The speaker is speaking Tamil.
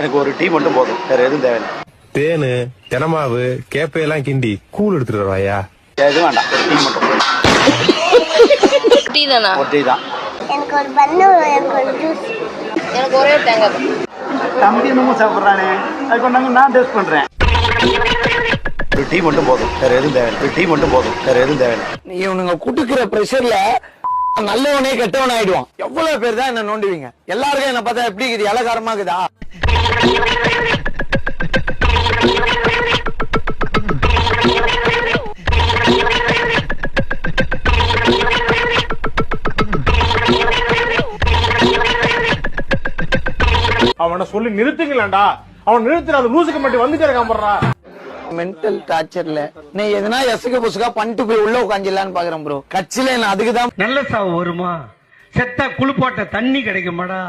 எனக்கு ஒரு டீ மட்டும் போதும், வேற எதுவும் தேவையில்லை. தேனு தினமாவு கேப்பையெல்லாம் கிண்டி கூழ் எடுத்துட்டு வருவாயா? எதுவும் வேண்டாம், ஒரு டீ மட்டும் போதும். டீ தானா? ஒரு டீ தான். எனக்கு ஒரு பண்ணு, எனக்கு ஒரு ஜூஸ். எனக்கு ஒரே தேங்காய் பால். தம்பி இன்னமும் சாப்பிட்றானே, அது கொண்டாங்க, நான் டேஸ்ட் பண்றேன். ஒரு டீ மட்டும் போதும், வேற எதுவும் தேவையில்லை. ஒரு டீ மட்டும் போதும், வேற எதுவும் தேவையில்லை. நீ உனங்க குட்டுக்கிற பிரஷர்ல நல்லவனே கெட்டவன் ஆயிடுவான். எவ்வளவு பேர் தான் என்ன நோண்டுவீங்க? எல்லாருக்கும் என்ன பார்த்தா எப்படி இருக்குது? இலகாரமா இருக்குதா? அவனை சொல்லி நிறுத்துங்களா? அவன் நிறுத்துற அந்த லூசுக்கு மட்டும் வந்து கிடக்காமறா. மென்டல் டார்ச்சர்ல நீ எதனா எசுக புசுகா பண்ணிட்டு போய் உள்ள உட்காந்துலான்னு பாக்குறேன் ப்ரோ. கட்சியில நான் அதுக்குதான். நல்ல சாவு வருமா? செத்தா குளிப்பாட்ட தண்ணி கிடைக்குமாடா?